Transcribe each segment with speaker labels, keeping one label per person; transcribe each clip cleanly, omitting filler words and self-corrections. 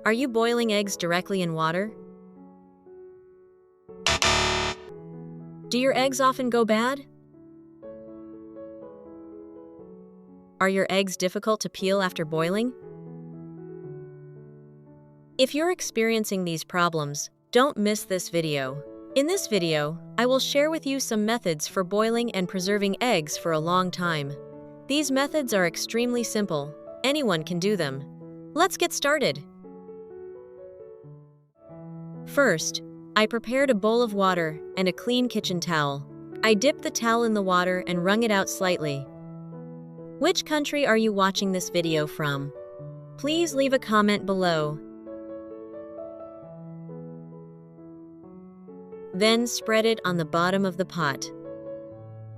Speaker 1: Are you boiling eggs directly in water? Do your eggs often go bad? Are your eggs difficult to peel after boiling? If you're experiencing these problems, don't miss this video. In this video, I will share with you some methods for boiling and preserving eggs for a long time. These methods are extremely simple. Anyone can do them. Let's get started. First, I prepared a bowl of water and a clean kitchen towel. I dipped the towel in the water and wrung it out slightly. Which country are you watching this video from? Please leave a comment below. Then spread it on the bottom of the pot.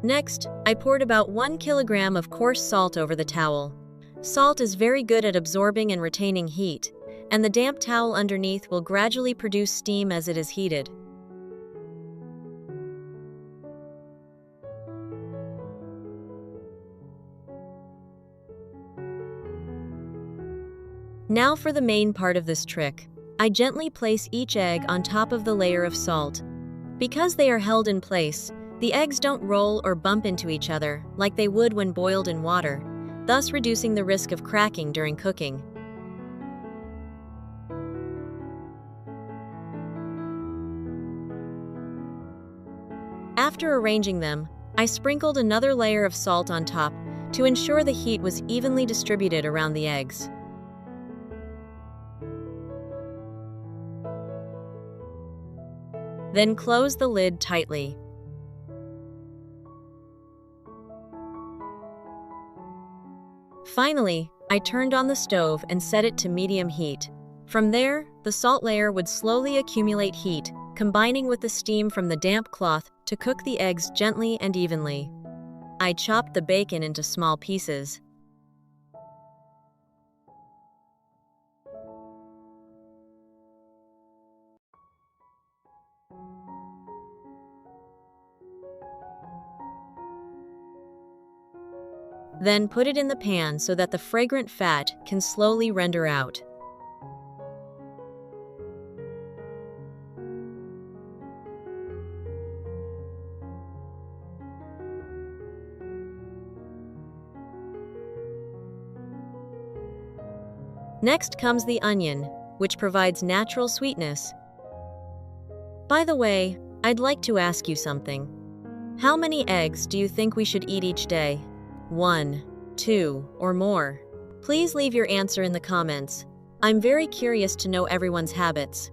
Speaker 1: Next, I poured about 1 kilogram of coarse salt over the towel. Salt is very good at absorbing and retaining heat, and the damp towel underneath will gradually produce steam as it is heated. Now for the main part of this trick. I gently place each egg on top of the layer of salt. Because they are held in place, the eggs don't roll or bump into each other like they would when boiled in water, thus reducing the risk of cracking during cooking. After arranging them, I sprinkled another layer of salt on top to ensure the heat was evenly distributed around the eggs. Then close the lid tightly. Finally, I turned on the stove and set it to medium heat. From there, the salt layer would slowly accumulate heat, combining with the steam from the damp cloth to cook the eggs gently and evenly. I chopped the bacon into small pieces. Then put it in the pan so that the fragrant fat can slowly render out. Next comes the onion, which provides natural sweetness. By the way, I'd like to ask you something. How many eggs do you think we should eat each day? 1, 2, or more? Please leave your answer in the comments. I'm very curious to know everyone's habits.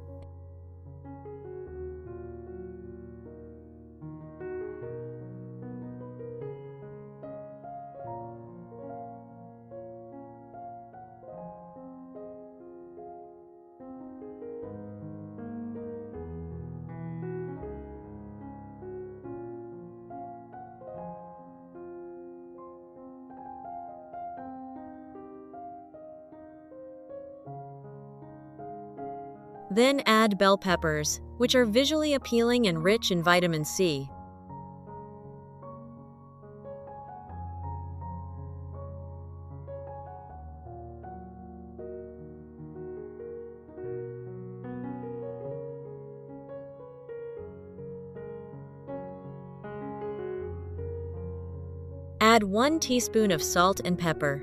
Speaker 1: Then add bell peppers, which are visually appealing and rich in vitamin C. Add 1 teaspoon of salt and pepper.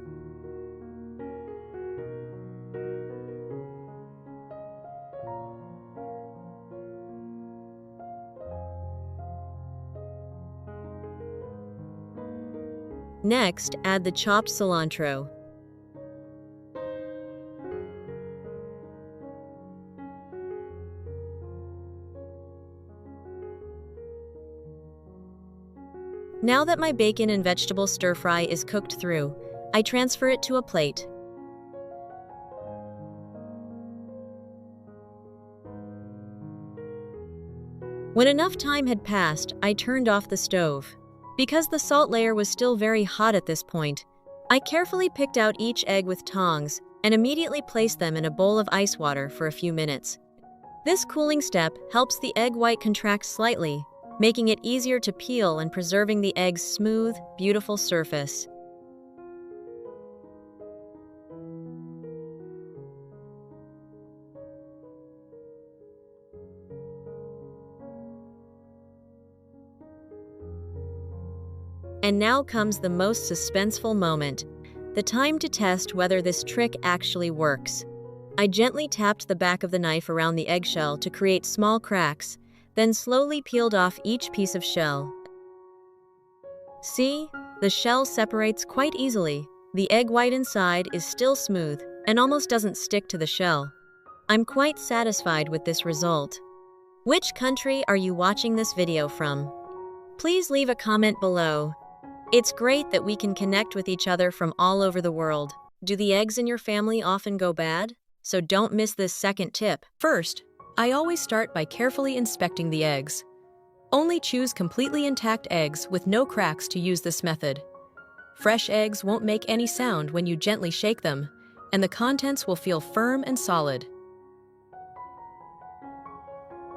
Speaker 1: Next, add the chopped cilantro. Now that my bacon and vegetable stir-fry is cooked through, I transfer it to a plate. When enough time had passed, I turned off the stove. Because the salt layer was still very hot at this point, I carefully picked out each egg with tongs and immediately placed them in a bowl of ice water for a few minutes. This cooling step helps the egg white contract slightly, making it easier to peel and preserving the egg's smooth, beautiful surface. And now comes the most suspenseful moment, the time to test whether this trick actually works. I gently tapped the back of the knife around the eggshell to create small cracks, then slowly peeled off each piece of shell. See? The shell separates quite easily. The egg white inside is still smooth and almost doesn't stick to the shell. I'm quite satisfied with this result. Which country are you watching this video from? Please leave a comment below. It's great that we can connect with each other from all over the world. Do the eggs in your family often go bad? So don't miss this second tip. First, I always start by carefully inspecting the eggs. Only choose completely intact eggs with no cracks to use this method. Fresh eggs won't make any sound when you gently shake them, and the contents will feel firm and solid.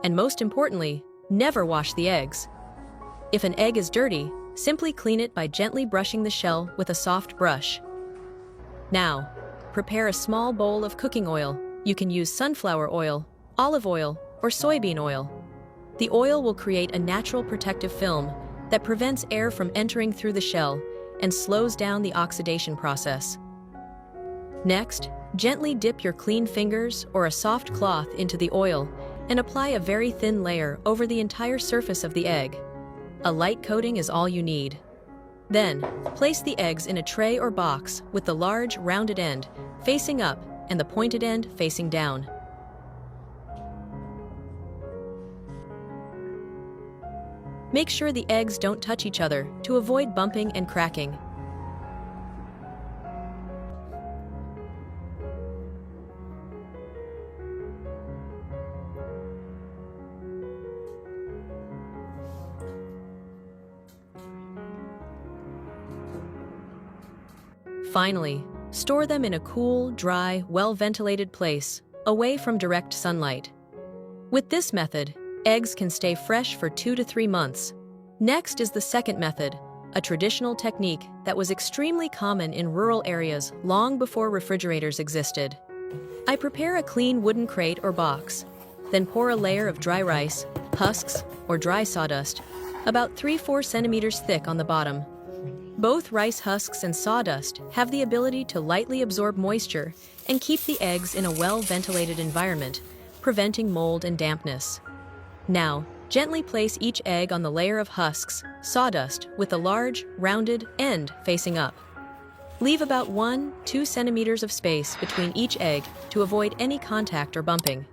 Speaker 1: And most importantly, never wash the eggs. If an egg is dirty, simply clean it by gently brushing the shell with a soft brush. Now, prepare a small bowl of cooking oil. You can use sunflower oil, olive oil, or soybean oil. The oil will create a natural protective film that prevents air from entering through the shell and slows down the oxidation process. Next, gently dip your clean fingers or a soft cloth into the oil and apply a very thin layer over the entire surface of the egg. A light coating is all you need. Then, place the eggs in a tray or box with the large, rounded end facing up and the pointed end facing down. Make sure the eggs don't touch each other to avoid bumping and cracking. Finally, store them in a cool, dry, well-ventilated place, away from direct sunlight. With this method, eggs can stay fresh for 2 to 3 months. Next is the second method, a traditional technique that was extremely common in rural areas long before refrigerators existed. I prepare a clean wooden crate or box, then pour a layer of dry rice, husks, or dry sawdust, about 3–4 centimeters thick on the bottom. Both rice husks and sawdust have the ability to lightly absorb moisture and keep the eggs in a well-ventilated environment, preventing mold and dampness. Now, gently place each egg on the layer of husks, sawdust, with a large, rounded end facing up. Leave about 1–2 centimeters of space between each egg to avoid any contact or bumping.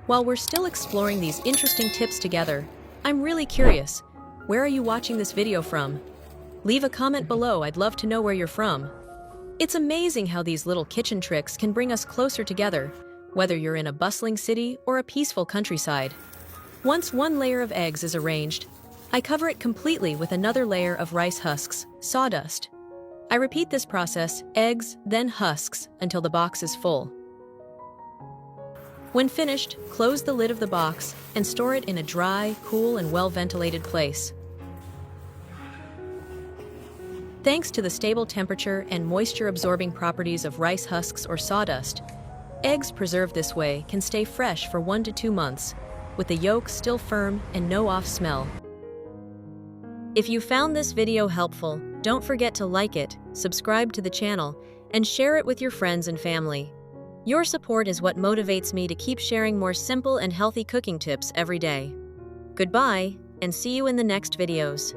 Speaker 1: While we're still exploring these interesting tips together, I'm really curious, where are you watching this video from? Leave a comment below, I'd love to know where you're from. It's amazing how these little kitchen tricks can bring us closer together, whether you're in a bustling city or a peaceful countryside. Once one layer of eggs is arranged, I cover it completely with another layer of rice husks, sawdust. I repeat this process, eggs, then husks, until the box is full. When finished, close the lid of the box and store it in a dry, cool, and well-ventilated place. Thanks to the stable temperature and moisture-absorbing properties of rice husks or sawdust, eggs preserved this way can stay fresh for 1 to 2 months, with the yolk still firm and no off smell. If you found this video helpful, don't forget to like it, subscribe to the channel, and share it with your friends and family. Your support is what motivates me to keep sharing more simple and healthy cooking tips every day. Goodbye, and see you in the next videos.